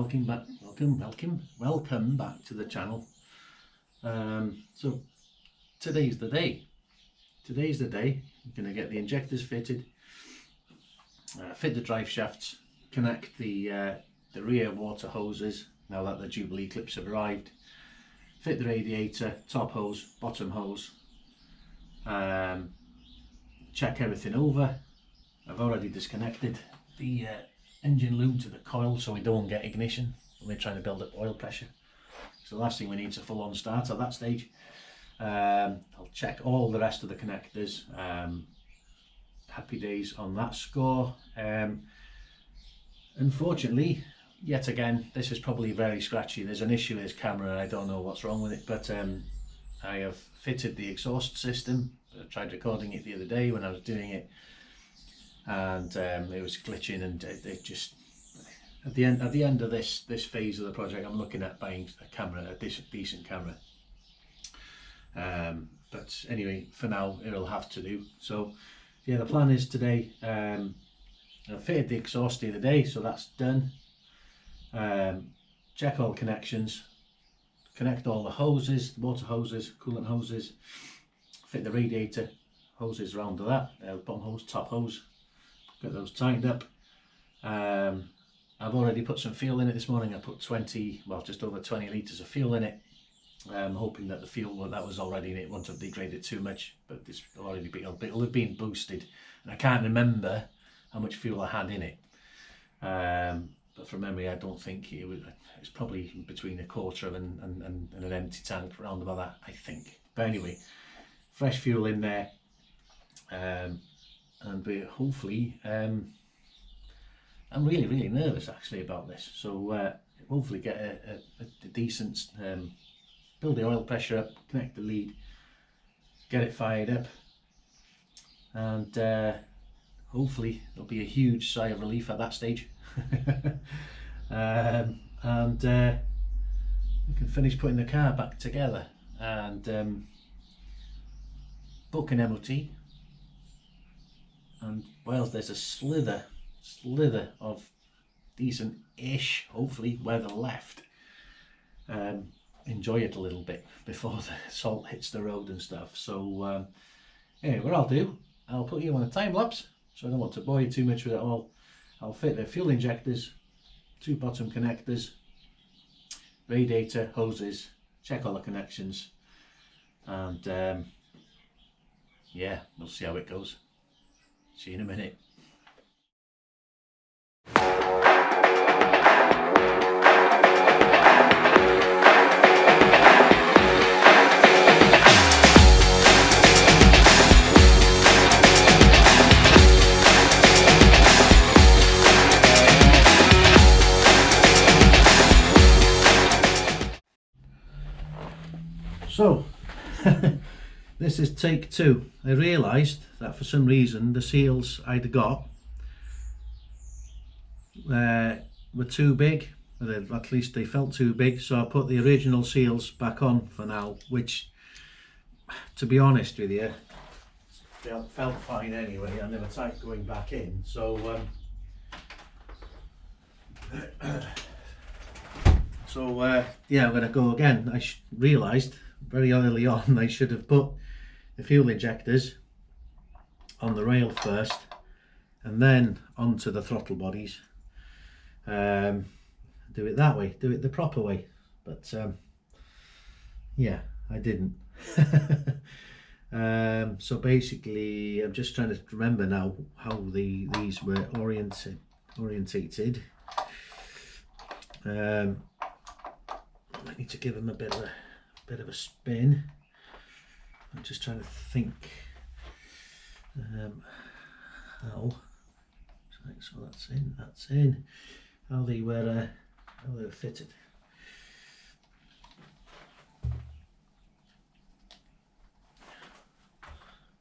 welcome back to the channel. So today's the day. You're going to get the injectors fitted, fit the drive shafts, connect the rear water hoses now that the Jubilee clips have arrived, fit the radiator, top hose, bottom hose, check everything over. I've already disconnected the engine lube to the coil so we don't get ignition when we're trying to build up oil pressure. So the last thing we need is a full-on start at that stage. I'll check all the rest of the connectors. Happy days on that score. Unfortunately, yet again, this is probably very scratchy. There's an issue with this camera and I don't know what's wrong with it, but I have fitted the exhaust system. I tried recording it the other day when I was doing it, and it was glitching, and it just at the end of this phase of the project, I'm looking at buying a camera, a decent camera. But anyway, for now it'll have to do. So yeah, the plan is today, I fitted the exhaust the other day, so that's done. Check all connections, connect all the hoses, water hoses, coolant hoses, fit the radiator hoses around to that, bottom hose, top hose, get those tightened up. I've already put some fuel in it this morning. I put just over 20 litres of fuel in it. I'm hoping that the fuel that was already in it won't have degraded too much, but it'll have been boosted, and I can't remember how much fuel I had in it. But from memory, I don't think it's probably between a quarter and an empty tank, around about that, I think. But anyway, fresh fuel in there, and we hopefully, I'm really nervous actually about this. So hopefully get a decent, build the oil pressure up, connect the lead, get it fired up, and hopefully there'll be a huge sigh of relief at that stage. And we can finish putting the car back together and book an MOT. And while there's a slither of decent-ish, hopefully, weather left, enjoy it a little bit before the salt hits the road and stuff. So anyway, what I'll do, I'll put you on a time lapse, so I don't want to bore you too much with it all. I'll fit the fuel injectors, 2 bottom connectors, radiator, hoses, check all the connections, and yeah, we'll see how it goes. See you in a minute. So this is take 2. I realised that for some reason the seals I'd got were too big, or at least they felt too big, so I put the original seals back on for now, which, to be honest with you, felt fine anyway, and they were tight going back in. So yeah, I'm going to go again. I realised very early on I should have put the fuel injectors on the rail first and then onto the throttle bodies. Do it that way, do it the proper way, but yeah, I didn't. So basically I'm just trying to remember now how these were orientated. I need to give them a bit of a spin. I'm just trying to think how. So that's in. How they were fitted.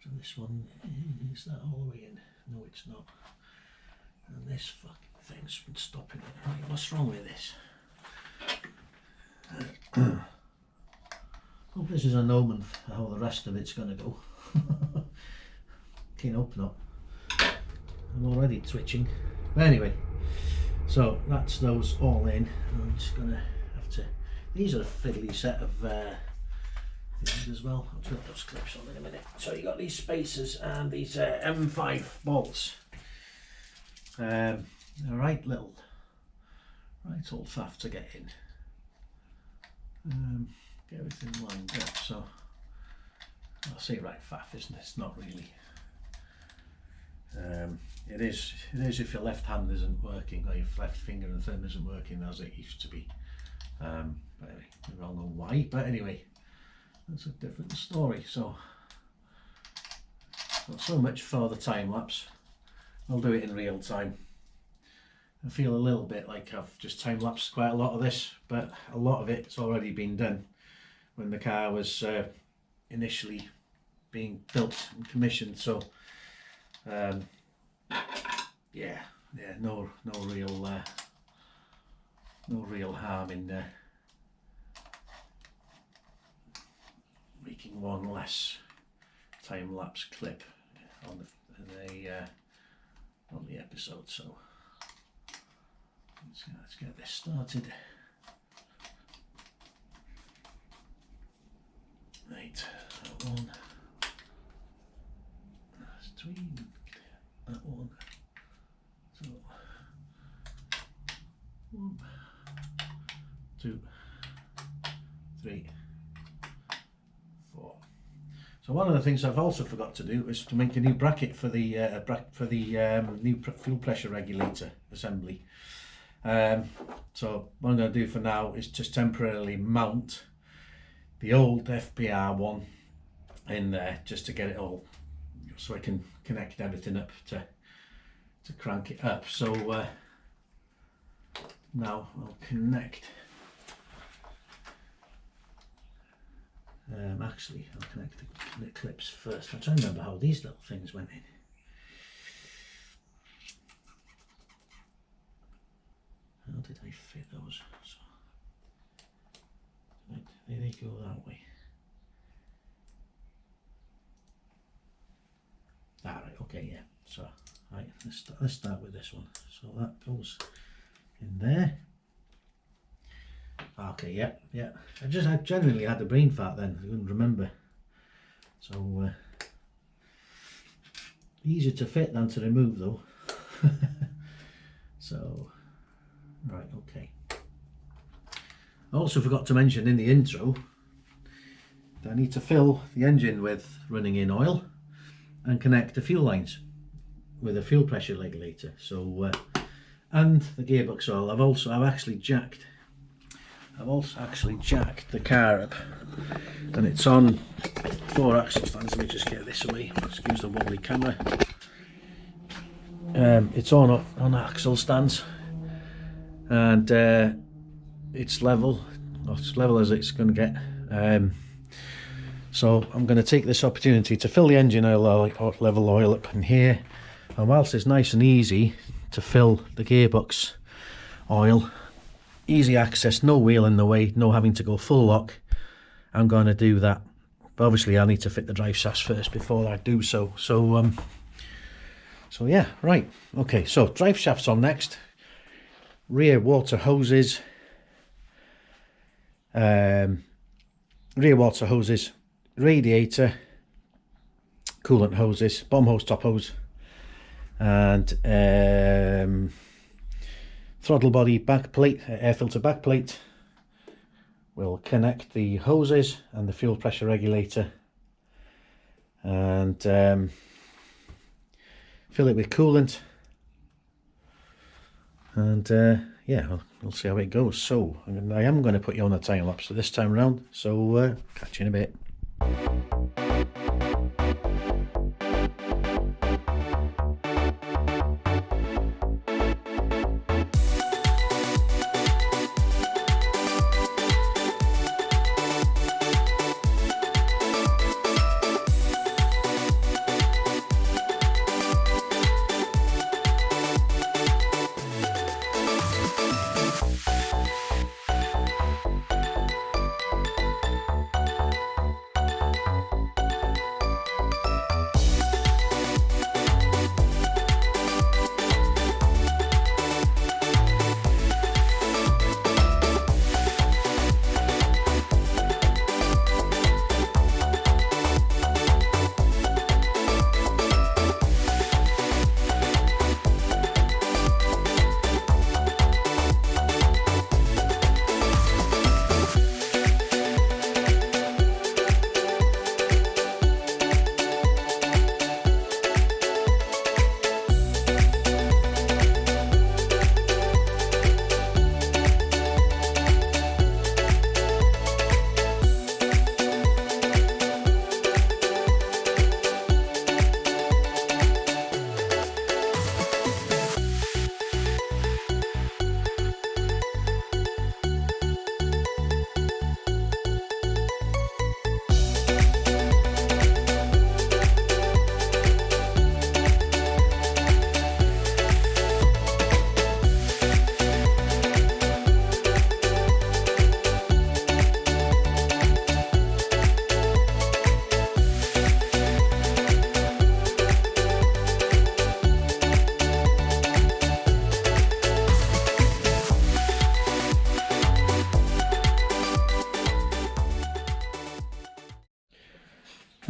So this one, is that all the way in? No, it's not. And this fucking thing's stopping it. Right, what's wrong with this? Hope this is an omen for how the rest of it's gonna go. Can't open up. I'm already twitching. But anyway, So that's those all in. I'm just gonna have to. These are a fiddly set of things as well. I'll put those clips on in a minute. So you got these spacers and these M5 bolts. All right, little old faff to get in. Get everything lined up. So I'll say right faff, isn't it? It's not really. It is if your left hand isn't working or your left finger and thumb isn't working as it used to be. But anyway, we all know why. But anyway, that's a different story. So not so much for the time lapse. I'll do it in real time. I feel a little bit like I've just time lapsed quite a lot of this, but a lot of it's already been done when the car was initially being built and commissioned. So yeah, no real harm in making one less time lapse clip on the episode. So let's get this started. Right, that one. That's between that one. So 1, 2, 3, 4. So one of the things I've also forgot to do is to make a new bracket for the new fuel pressure regulator assembly. So what I'm going to do for now is just temporarily mount the old FPR one in there just to get it all, so I can connect everything up to crank it up. So now I'll connect. Actually, I'll connect the clips first. I'm trying to remember how these little things went in. How did I fit those? So, right, they go that way. Right, okay, yeah. So, right, let's start with this one. So that goes in there. Okay, yeah. I genuinely had the brain fart then. I couldn't remember. So easier to fit than to remove though. So right, okay. I also forgot to mention in the intro that I need to fill the engine with running in oil and connect the fuel lines with a fuel pressure regulator. So and the gearbox oil. I've actually jacked the car up, and it's on 4 axle stands. Let me just get this away. Excuse the wobbly camera. It's on axle stands, and it's level, or as level as it's going to get. So I'm going to take this opportunity to fill the engine level oil up in here, and whilst it's nice and easy to fill the gearbox oil, easy access, no wheel in the way, no having to go full lock, I'm going to do that. But obviously I need to fit the drive shafts first before I do so. So yeah, right, okay, so drive shafts on next, rear water hoses, radiator, coolant hoses, bottom hose, top hose, and throttle body back plate, air filter back plate. We'll connect the hoses and the fuel pressure regulator, and fill it with coolant, and yeah, we'll see how it goes. So I am going to put you on a time lapse this time around, so catch you in a bit.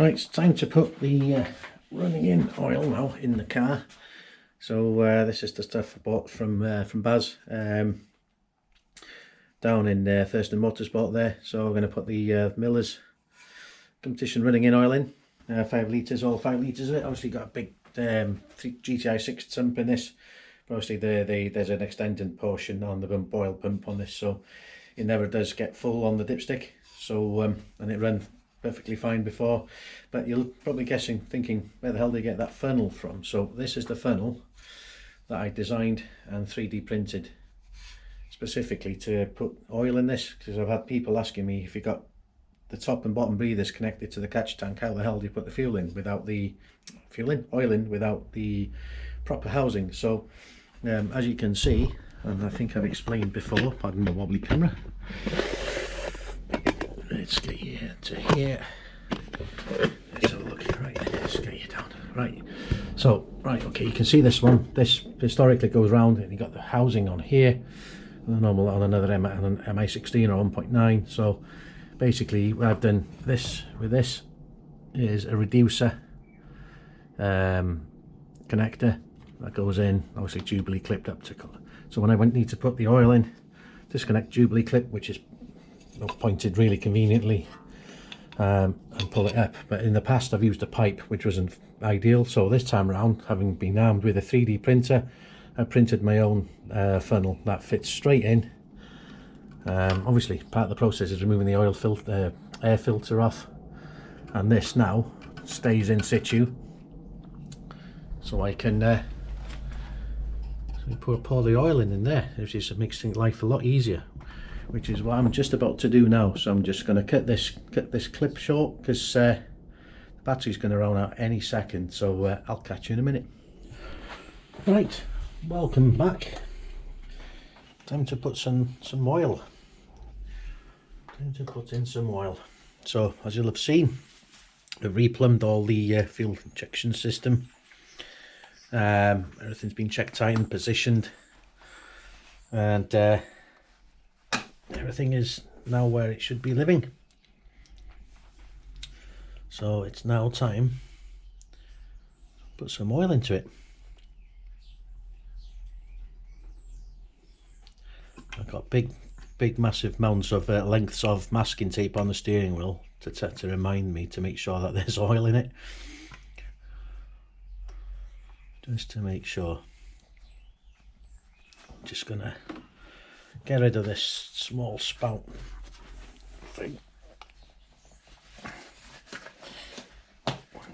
Right, it's time to put the running in oil now in the car. So this is the stuff I bought from Baz down in Thurston Motorsport there. So I'm going to put the Miller's competition running in oil in, 5 litres, all 5 litres of it. Obviously got a big GTi 6 sump in this, but obviously there's an extended portion on the oil pump on this, so it never does get full on the dipstick. So and it ran perfectly fine before, but you're probably thinking where the hell did they get that funnel from? So this is the funnel that I designed and 3D printed specifically to put oil in this, because I've had people asking me, if you got the top and bottom breathers connected to the catch tank, how the hell do you put the oil in without the proper housing? So as you can see, and I think I've explained before, pardon the wobbly camera, let's get you to here. Let's have a look. Right, let's get you down. Right, so right, okay, you can see this one. This historically goes round, and you got the housing on here, the normal on another Mi16 or 1.9. So basically, what I've done this with this is a reducer connector that goes in, obviously Jubilee clipped up to. So when I need to put the oil in, disconnect Jubilee clip, which is pointed really conveniently, and pull it up. But in the past I've used a pipe, which wasn't ideal, so this time around, having been armed with a 3D printer, I printed my own funnel that fits straight in. Obviously part of the process is removing the oil filter, air filter off, and this now stays in situ, so I can pour the oil in there, which just makes life a lot easier, which is what I'm just about to do now. So I'm just going to cut this clip short, because the battery's going to run out any second. So I'll catch you in a minute. Right, welcome back. Time to put some oil. Time to put in some oil. So as you'll have seen, I've replumbed all the fuel injection system. Everything's been checked, tightened, positioned, and everything is now where it should be living. So it's now time to put some oil into it. I've got big massive mounds of lengths of masking tape on the steering wheel to remind me to make sure that there's oil in it, just to make sure. I'm just gonna get rid of this small spout thing.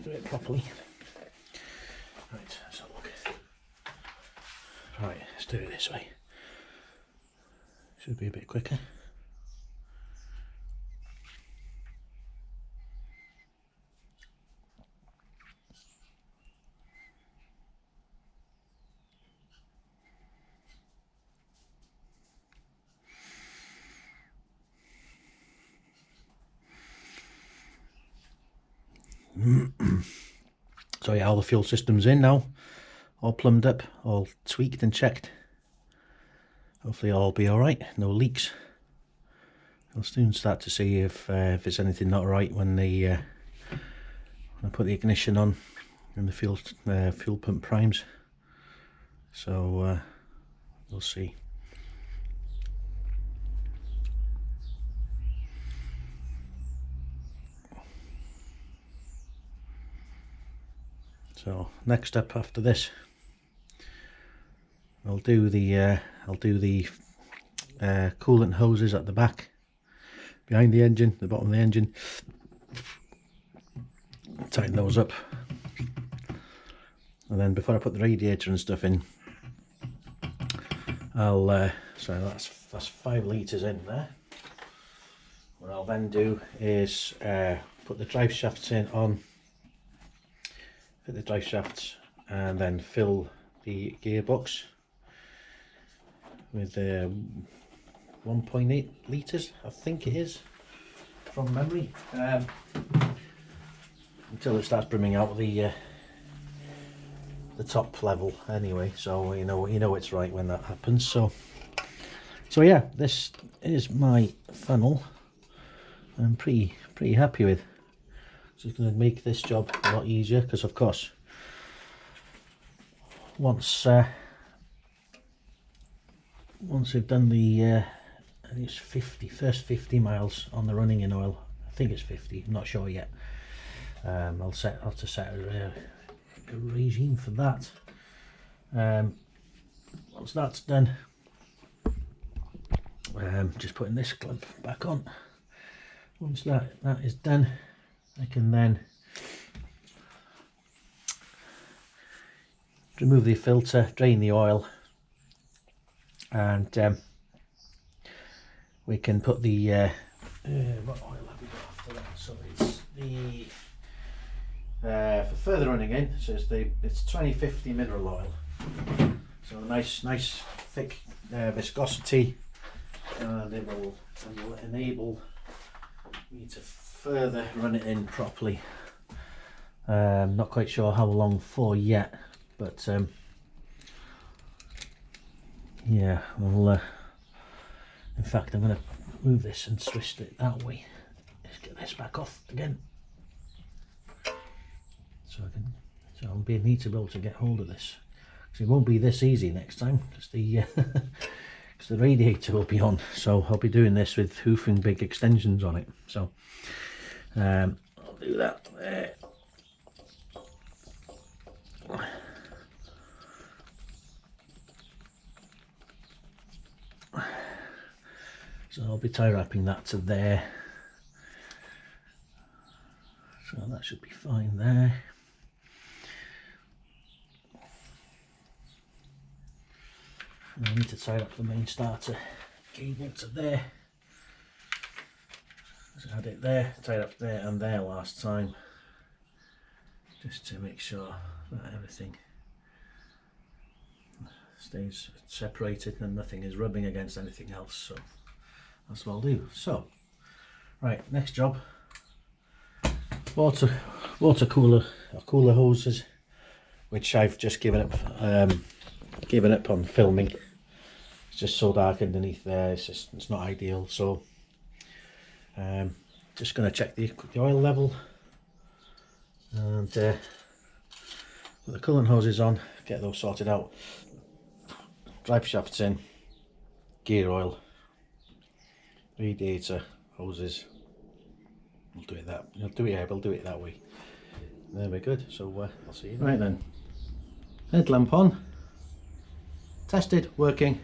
Do it properly. Right, let's have a look. Right, let's do it this way. Should be a bit quicker. So yeah, all the fuel system's in now, all plumbed up, all tweaked and checked. Hopefully all be all right, no leaks. I'll soon start to see if there's anything not right when I put the ignition on and the fuel pump primes. So we'll see. So next up after this, I'll do the coolant hoses at the back, behind the engine, the bottom of the engine. Tighten those up, and then before I put the radiator and stuff in, I'll so that's 5 litres in there. What I'll then do is put the drive shafts on, fit the drive shafts, and then fill the gearbox with 1.8 litres, I think it is, from memory, until it starts brimming out the top level anyway. So you know it's right when that happens. So yeah, this is my funnel. I'm pretty happy with. So it's going to make this job a lot easier, because of course once we've done the I think it's first 50 miles on the running in oil. I think it's 50, I'm not sure yet. I'll have to set a regime for that. Once that's done, just putting this clamp back on. Once that is done, I can then remove the filter, drain the oil, and we can put the what oil have we got after that? So it's the for further running in, so it's 2050 mineral oil. So nice thick viscosity, and it will enable me to further run it in properly. Not quite sure how long for yet, but yeah, we'll in fact I'm going to move this and twist it that way. Let's get this back off again, so I'll need to be able to get hold of this, because it won't be this easy next time, because the because the radiator will be on. So I'll be doing this with hoofing big extensions on it. So I'll do that there. So I'll be tie wrapping that to there. So that should be fine there. And I need to tie up the main starter cable to there. So I had it there, tied up there and there last time, just to make sure that everything stays separated and nothing is rubbing against anything else. So that's what I'll do. So right, next job, water cooler hoses, which I've just given up on filming. It's just so dark underneath there, it's not ideal. So just going to check the oil level, and put the coolant hoses on, get those sorted out, drive shafts in, gear oil, radiator hoses. We'll do it that way. There we're good. So I'll see you. Right then, headlamp on, tested, working.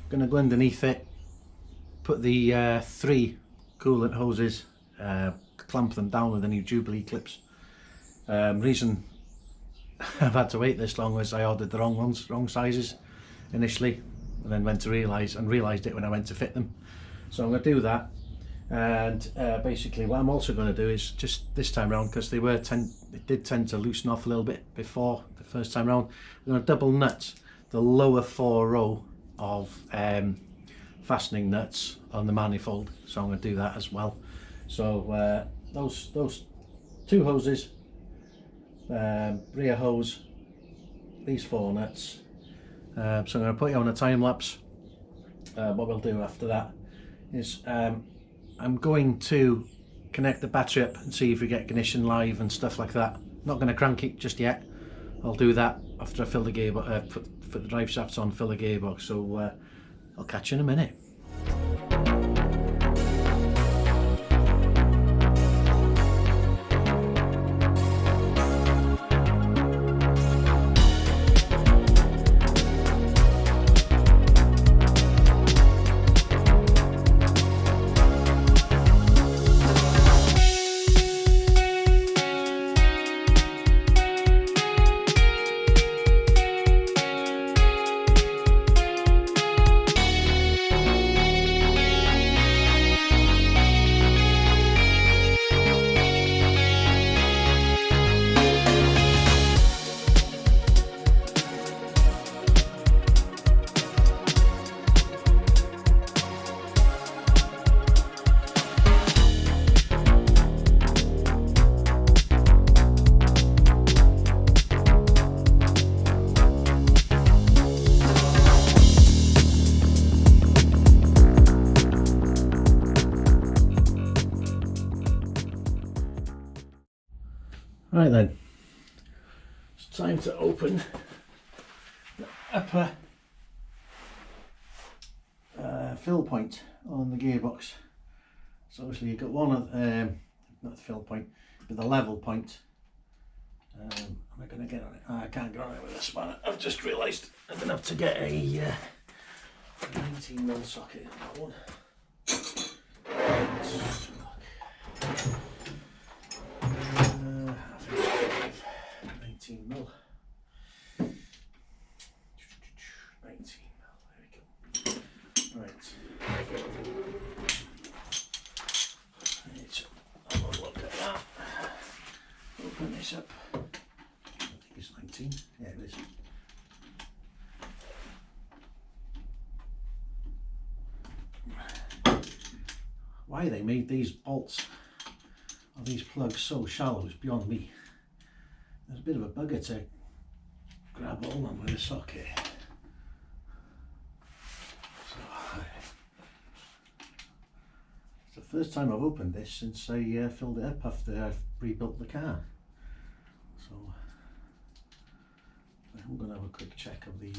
Gonna go underneath it, put the 3 coolant hoses, clamp them down with the new Jubilee clips. Reason I've had to wait this long was I ordered the wrong sizes initially, and then went to realised it when I went to fit them. So I'm going to do that, and basically what I'm also going to do is, just this time around, because they did tend to loosen off a little bit before the first time round, I'm going to double nut the lower 4 row of fastening nuts on the manifold. So I'm going to do that as well. So those 2 hoses, rear hose, these 4 nuts. So I'm going to put you on a time lapse. What we'll do after that is I'm going to connect the battery up and see if we get ignition live and stuff like that. Not going to crank it just yet. I'll do that after I fill the gearbox, put the drive shafts on, fill the gearbox. So I'll catch you in a minute. Right then, it's time to open the upper fill point on the gearbox. So obviously you've got one of not the fill point, but the level point. Am I going to get on it? Oh, I can't get on it with a spanner. I've just realised I'm going to have to get a 19mm socket in that one. 19mm. 19mm, there we go. Right. Let's have a look at that. Open this up. I think it's 19. Yeah, it is. Why they made these bolts or these plugs so shallow is beyond me. There's a bit of a bugger to grab hold on with a socket. So, it's the first time I've opened this since I filled it up after I've rebuilt the car. So I'm going to have a quick check of the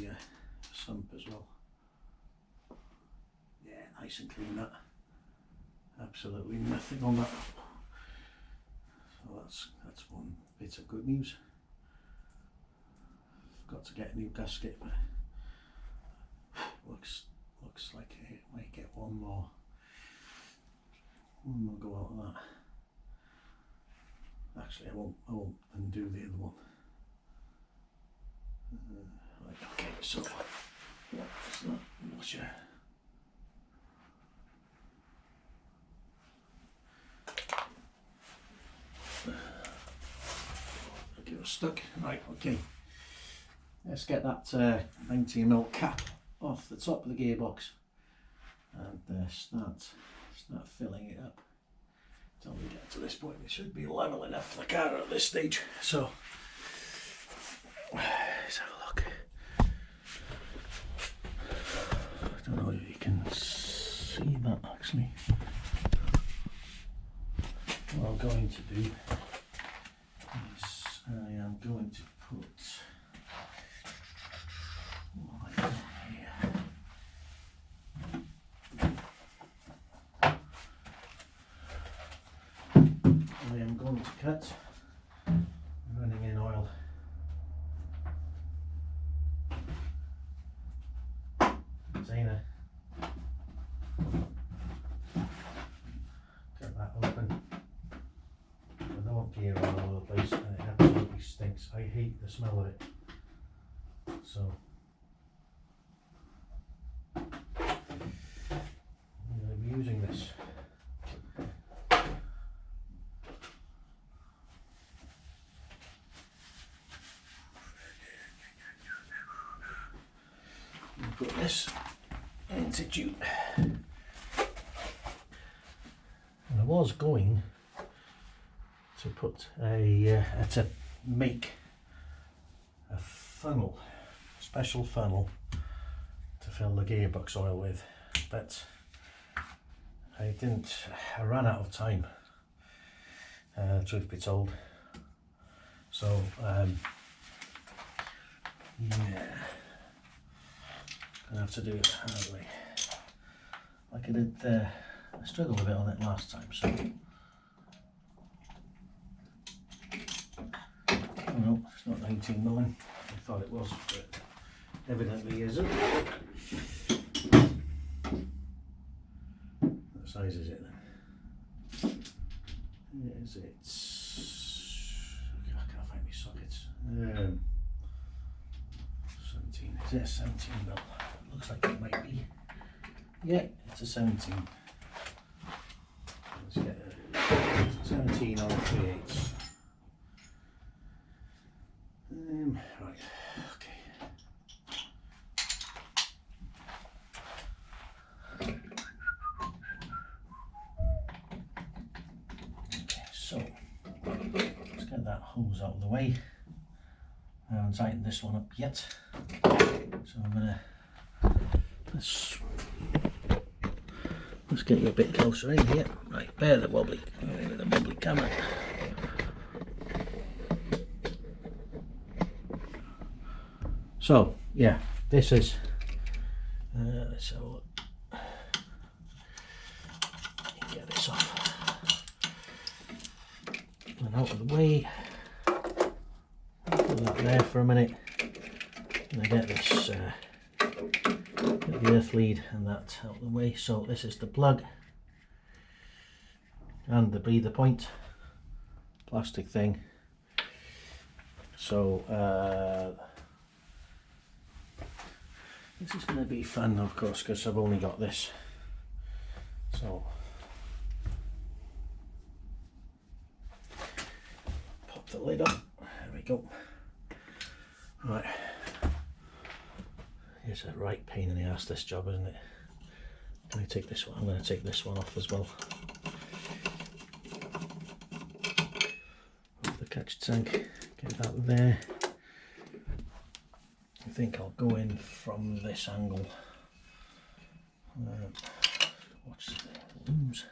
sump as well. Yeah, nice and clean that. Absolutely nothing on that. So that's one bit of good news. Got to get a new gasket, but looks like it might get one more go out of that. Actually, I won't undo the other one. Right, okay, so it's not much. Okay, we're stuck. Right, okay. Let's get that 19mm cap off the top of the gearbox and start filling it up. Until we get to this point, it should be level enough for the car at this stage. So let's have a look. I don't know if you can see that actually. What I'm going to do is I am going to put cut, running in oil. Container. Cut that open. I don't want gear all over the place and it absolutely stinks. I hate the smell of it. So I'm going to be using this. Put this into jute. And I was going to put to make a funnel, a special funnel to fill the gearbox oil with, but I ran out of time, truth be told. So yeah, I have to do it the hard way, like I did I struggled a bit on it last time, so oh no, it's not 19mm, I thought it was, but evidently isn't. What size is it then? Is it? I can't find my sockets. 17, is it 17mm? Looks like it might be. Yeah, it's a 17. Let's get a 17 on 3/8. Right, okay. Okay, so let's get that hose out of the way. I haven't tightened this one up yet, so I'm gonna let's get you a bit closer in here. Right, bear the wobbly camera. So yeah, this is let's have a look. Get this off and out of the way. Put that there for a minute, and I get this get the earth lead and that out of the way. So this is the plug and the breather point, plastic thing. So this is going to be fun, of course, because I've only got this. So pop the lid on. There we go. Right. It's a right pain in the ass, this job, isn't it? Can I take this one? I'm going to take this one off as well. The catch tank, get that there. I think I'll go in from this angle. Watch the looms.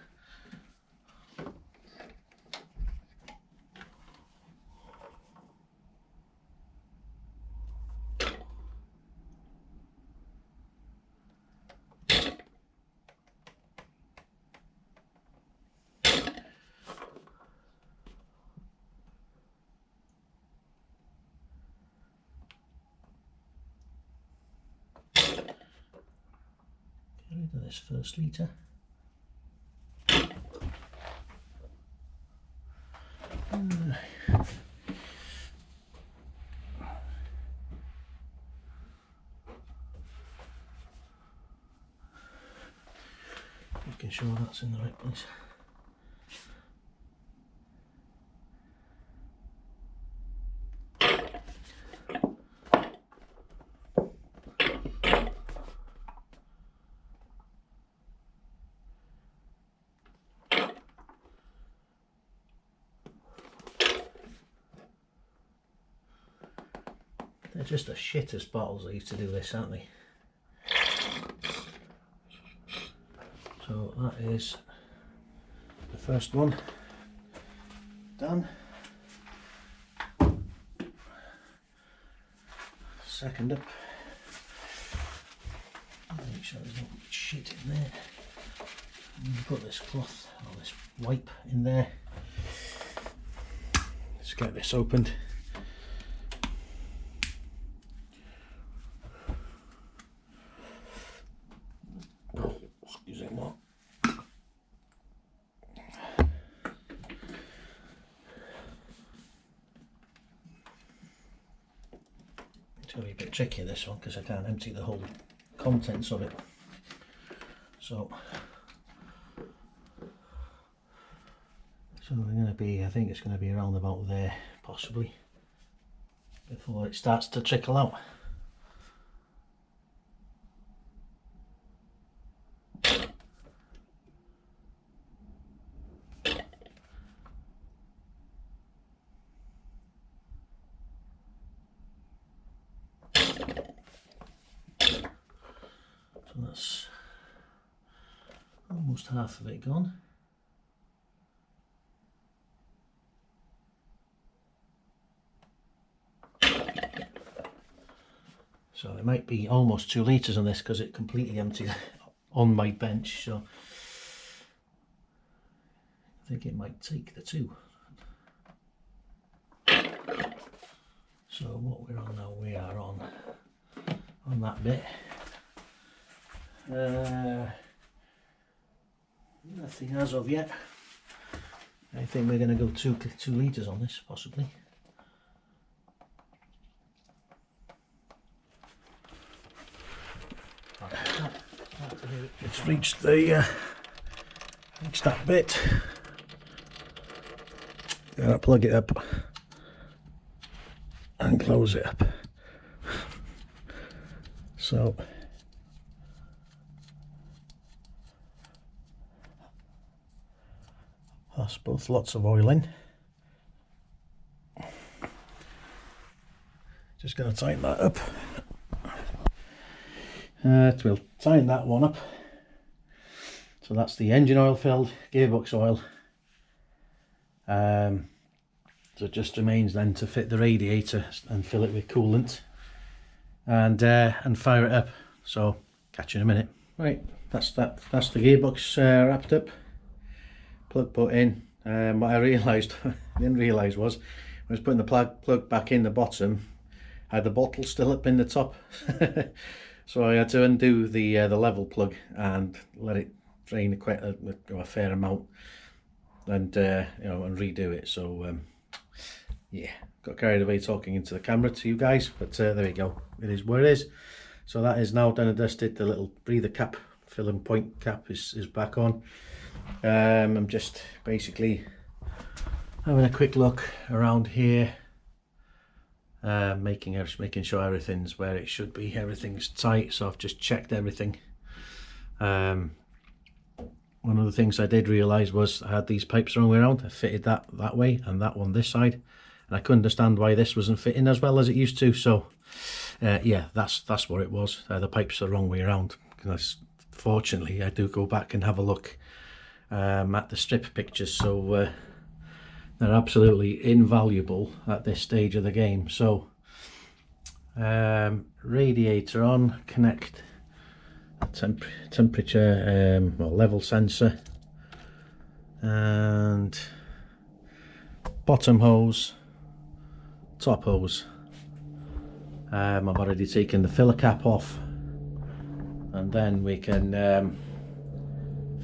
Get rid of this first litre. Making sure that's in the right place. They're just the shittest bottles that used to do this, aren't they? So that is the first one done. Second up. Make sure there's no shit in there. And put this cloth or this wipe in there. Let's get this opened. Excuse me, what? It's going to be a bit tricky, this one, because I can't empty the whole contents of it. So we're going to be, I think it's going to be around about there, possibly, before it starts to trickle out. So that's almost half of it gone. So it might be almost 2 litres on this because it completely emptied on my bench. So I think it might take the 2. So what we're on now, we are on that bit. Nothing as of yet. I think we're going to go 2 litres on this, possibly. It's reached the that bit. Gotta plug it up and close it up. So that's both lots of oil in. Just going to tighten that up. We'll tighten that one up. So that's the engine oil filled, gearbox oil. So it just remains then to fit the radiator and fill it with coolant. and fire it up. So catch you in a minute. Right, that's the gearbox wrapped up, plug put in. What I realised, I didn't realise was, when I was putting the plug back in the bottom, I had the bottle still up in the top. So I had to undo the level plug and let it drain quite a fair amount, and you know, and redo it. So yeah, got carried away talking into the camera to you guys, but there we go, it is what it is. So that is now done and dusted. The little breather cap, filling point cap is back on. I'm just basically having a quick look around here, making sure everything's where it should be, everything's tight. So I've just checked everything. One of the things I did realise was I had these pipes the wrong way around. I fitted that way and that one this side, and I couldn't understand why this wasn't fitting as well as it used to. So yeah, that's what it was. The pipes are the wrong way around. Because fortunately I do go back and have a look at the strip pictures, so they're absolutely invaluable at this stage of the game. So radiator on, connect temperature or level sensor, and bottom hose, top hose. I've already taken the filler cap off, and then we can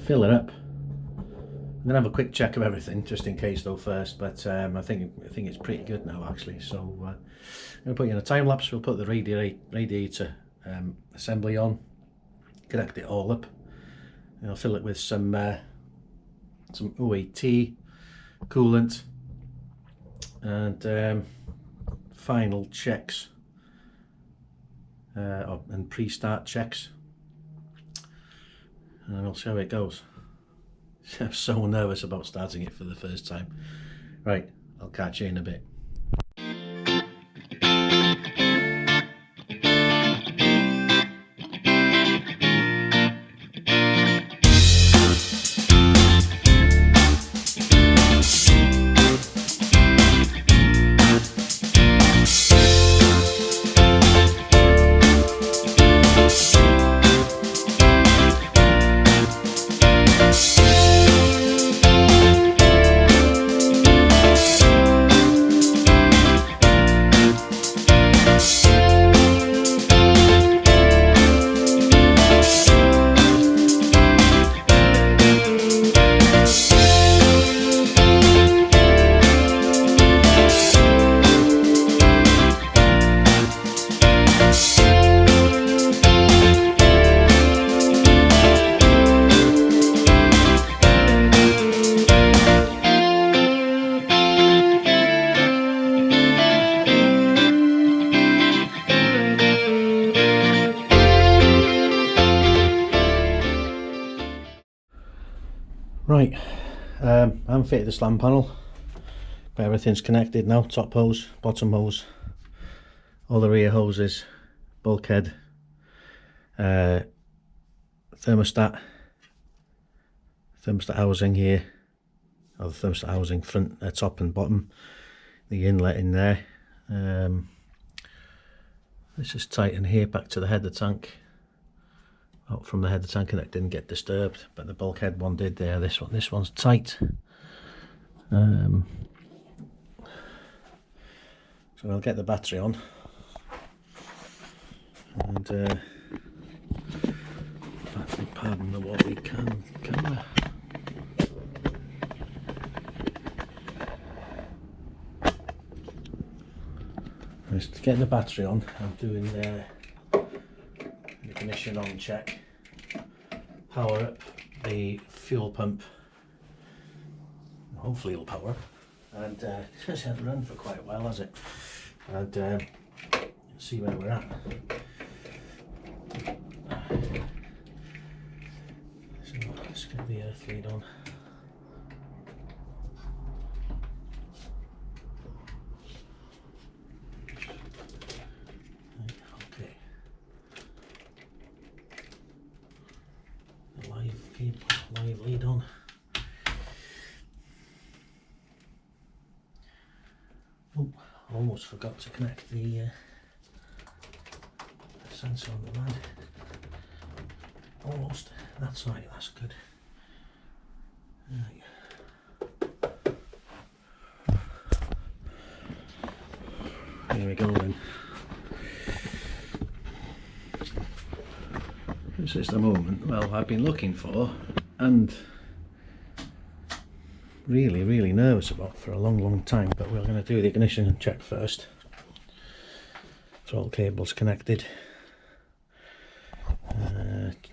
fill it up. I'm gonna have a quick check of everything just in case though first, but I think it's pretty good now actually. So I'm gonna put you in a time lapse. We'll put the radiator assembly on, connect it all up, and I'll fill it with some OAT coolant, and final checks and pre-start checks, and we'll see how it goes. I'm so nervous about starting it for the first time. Right, I'll catch you in a bit. Right, I haven't fitted the slam panel, but everything's connected now. Top hose, bottom hose, all the rear hoses, bulkhead, thermostat housing here, or the thermostat housing front, top and bottom, the inlet in there. This is tighten here back to the header tank. Out from the header tank, and it didn't get disturbed, but the bulkhead one did there. This one's tight. So I'll get the battery on, and battery pardon the what we can camera. Just getting the battery on. I'm doing the ignition on check, power up the fuel pump, hopefully it'll power up, and it hasn't run for quite a while, has it? And see where we're at. So let's get the earth lead on. Live lead on. Oh, almost forgot to connect the sensor on the lad. Almost. That's right, that's good. There we go then. This is the moment, well, I've been looking for and really nervous about for a long time, but we're going to do the ignition check first. Throttle cable's connected.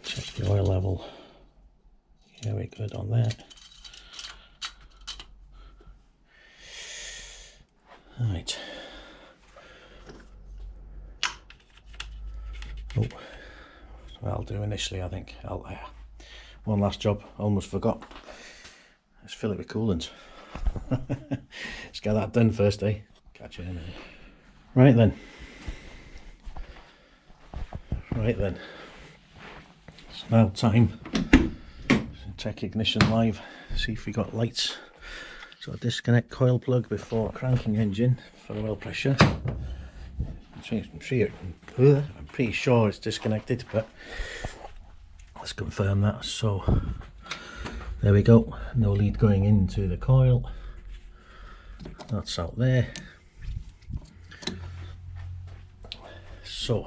Check the oil level. Yeah, we're good on that. Right. Oh, well, I'll do initially, I think. One last job, almost forgot. Let's fill it with coolant. Let's get that done first, eh? Catch you in a minute. Right then. It's now time to check ignition live, see if we got lights. So disconnect coil plug before cranking engine for oil pressure. I'm pretty sure it's disconnected, but let's confirm that. So there we go, no lead going into the coil. That's out there. So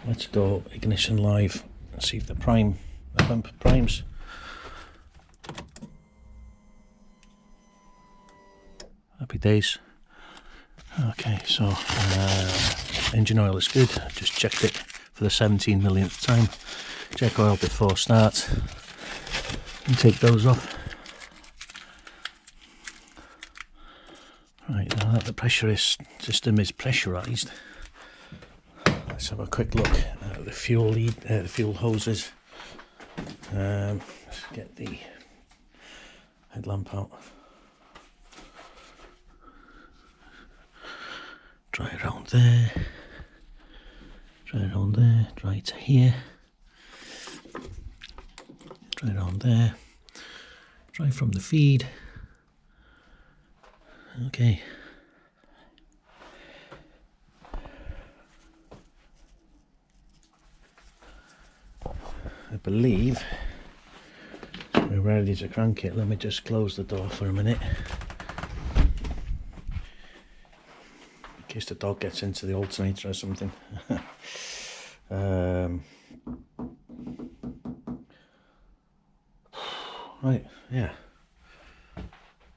let's go ignition live and see if the pump primes. Happy days. Okay, so engine oil is good. I just checked it for the 17 millionth time. Check oil before start and take those off. Right, now that the system is pressurized, let's have a quick look at the fuel lead, the fuel hoses. Let's get the headlamp out. Dry around there, dry around there, dry to here, dry around there, dry from the feed. Okay. I believe we're ready to crank it. Let me just close the door for a minute. In case the dog gets into the alternator or something. Right, yeah.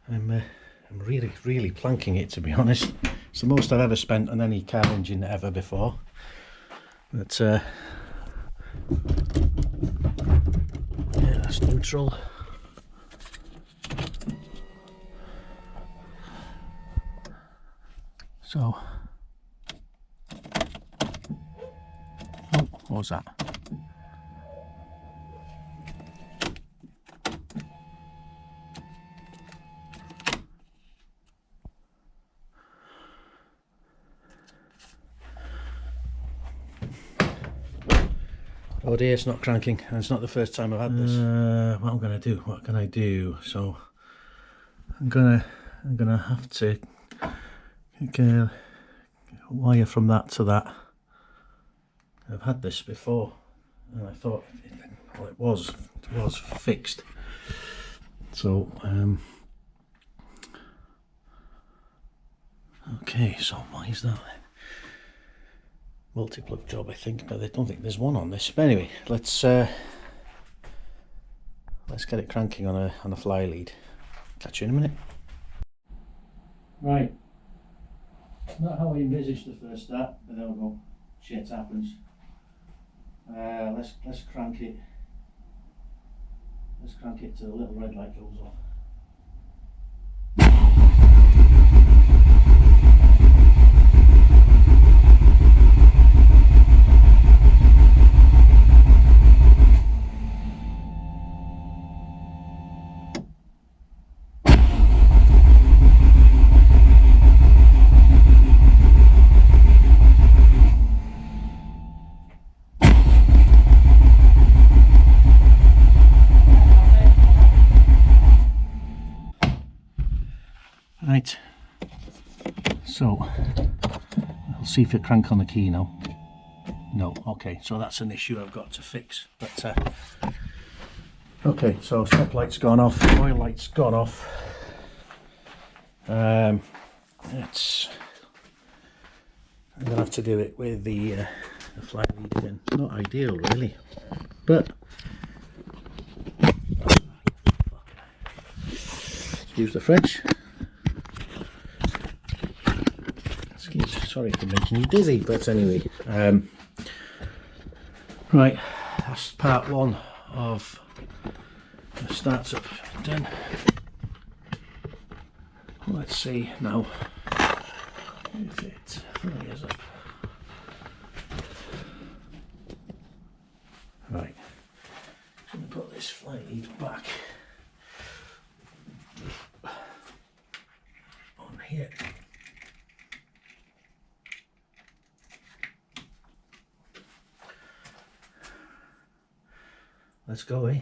I'm really planking it, to be honest. It's the most I've ever spent on any car engine ever before. But yeah, that's neutral. So, oh, what was that? Oh dear, it's not cranking, and it's not the first time I've had this. What can I do? So I'm gonna have to wire from that to that. I've had this before, and I thought, well, it was fixed. So okay, so why is that? Multi-plug job, I think, but I don't think there's one on this. But anyway, let's get it cranking on a fly lead. Catch you in a minute. Right, not how I envisaged the first start, but there we go. Shit happens. Let's crank it. Let's crank it till the little red light goes off. Right, so I'll see if it crank on the key now. No. Okay, so that's an issue I've got to fix. But okay, so stop light's gone off, oil light's gone off. It's I'm gonna have to do it with the fly lead again. Not ideal, really, but excuse the French. Sorry for making you dizzy, but anyway, right, that's part one of the startup done. Let's see now if it fires up. Right, I'm going to put this fly lead back on here. Let's go, eh?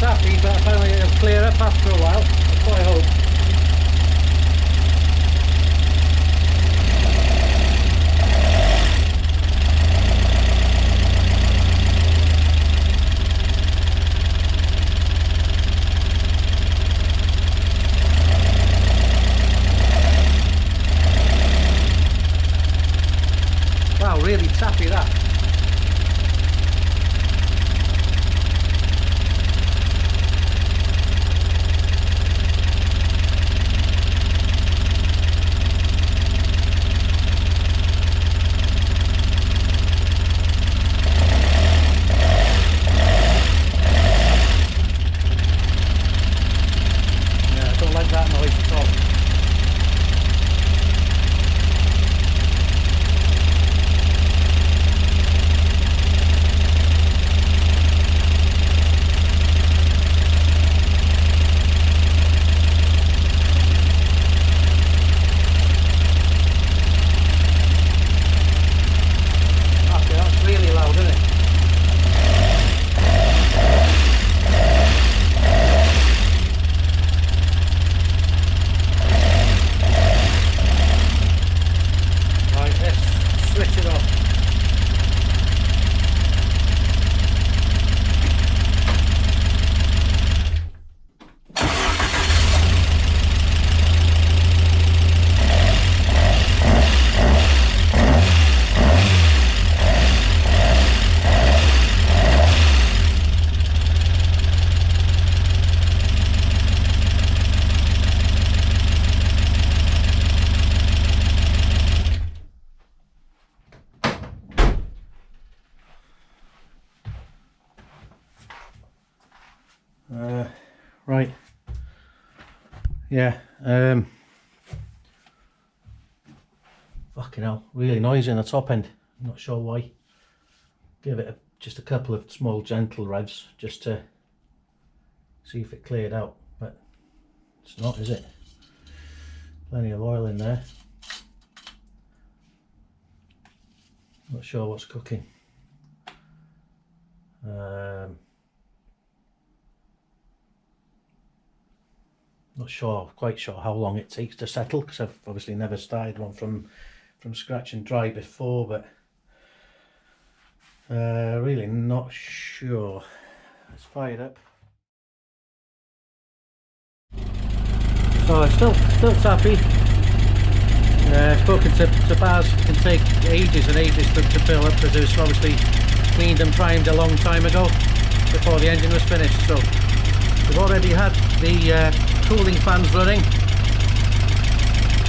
Sappy, but apparently it'll clear up after a while. That's what I hope. Wow, really tappy that. That noise at all. Okay, that's really loud, isn't it? Switch it off. Right, yeah, fucking hell, really noisy in the top end. I'm not sure why. Give it just a couple of small gentle revs just to see if it cleared out, but it's not, is it? Plenty of oil in there. Not sure what's cooking. Not quite sure how long it takes to settle, because I've obviously never started one from scratch and dry before, but really not sure. Let's fire it up. So it's still tappy. Spoken to bars, it can take ages and ages to fill up, because it was obviously cleaned and primed a long time ago before the engine was finished. So we've already had the cooling fans running,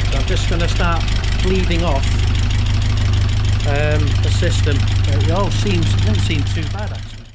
so I'm just going to start bleeding off the system. It all doesn't seem too bad actually.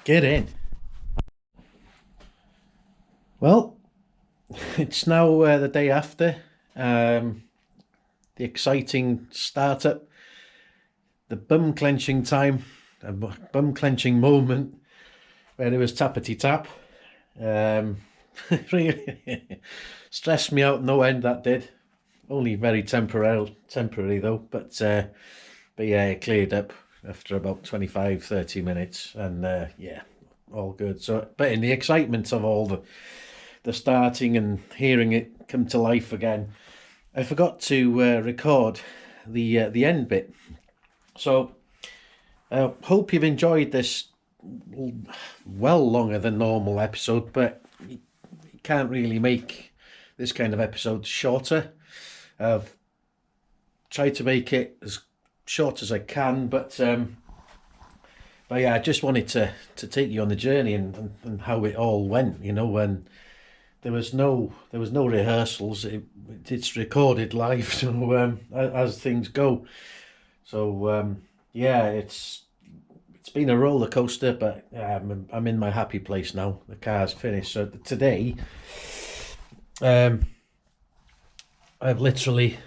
Get in. Well, it's now the day after the exciting startup, the bum clenching time, a bum clenching moment where it was tappity tap. Really stressed me out no end, that did. Only very temporary though, but yeah, it cleared up after about 25-30 minutes, and yeah, all good. So, but in the excitement of all the starting and hearing it come to life again, I forgot to record the end bit. So I hope you've enjoyed this well longer than normal episode, but you can't really make this kind of episode shorter. I've tried to make it as short as I can, but yeah, I just wanted to take you on the journey and how it all went, you know, when there was no rehearsals. It's recorded live, so as things go. So yeah, it's been a roller coaster, but I'm in my happy place now. The car's finished. So today, I've literally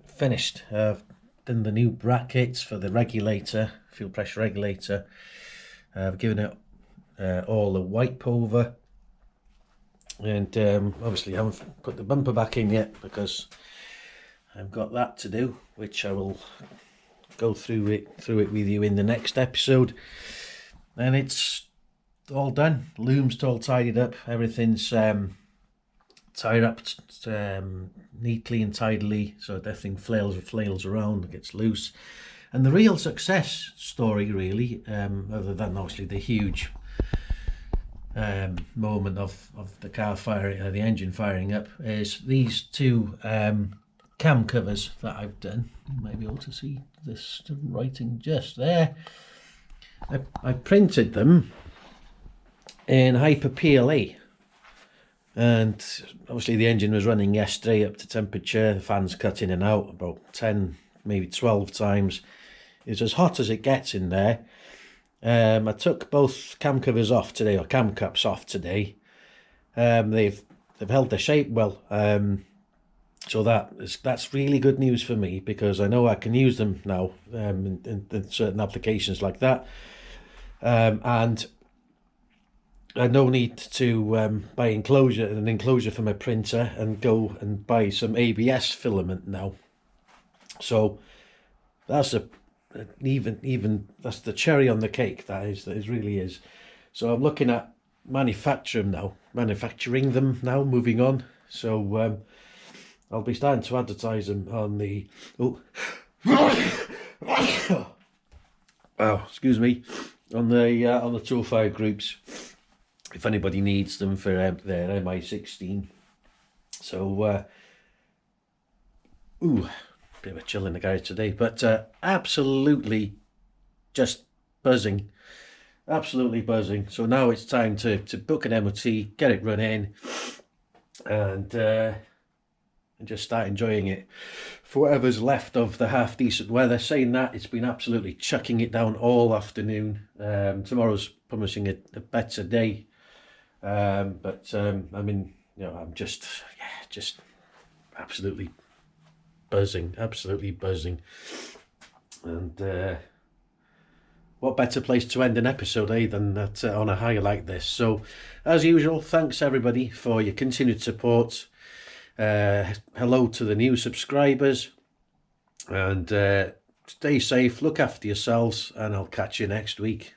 finished. I've done the new brackets for the regulator, fuel pressure regulator. I've given it all the wipe over, and obviously I haven't put the bumper back in yet because I've got that to do, which I will go through it with you in the next episode. And it's all done. Loom's all tidied up. Everything's tied up neatly and tidily, so everything flails around, gets loose. And the real success story, really, other than obviously the huge moment of the car firing, the engine firing up, is these two cam covers that I've done. You might be able to see this writing just there. I printed them in Hyper PLA. And obviously the engine was running yesterday up to temperature, the fans cut in and out about 10, maybe 12 times. It's as hot as it gets in there. I took both cam covers off today, or cam caps off today. They've held their shape well, so that's really good news for me, because I know I can use them now in certain applications like that, and I no need to buy an enclosure for my printer and go and buy some ABS filament now. So that's even that's the cherry on the cake. That really is. So I'm looking at manufacturing them now. Moving on. So I'll be starting to advertise them on the excuse me, on the 205 groups, if anybody needs them for their Mi16. So bit of a chill in the garage today, but absolutely just buzzing, absolutely buzzing. So now it's time to book an MOT, get it running, and just start enjoying it for whatever's left of the half decent weather. Saying that, it's been absolutely chucking it down all afternoon. Tomorrow's promising a better day. But I mean, you know, I'm just absolutely buzzing, and what better place to end an episode, than that, on a high like this. So as usual, thanks everybody for your continued support. Hello to the new subscribers, and stay safe, look after yourselves, and I'll catch you next week.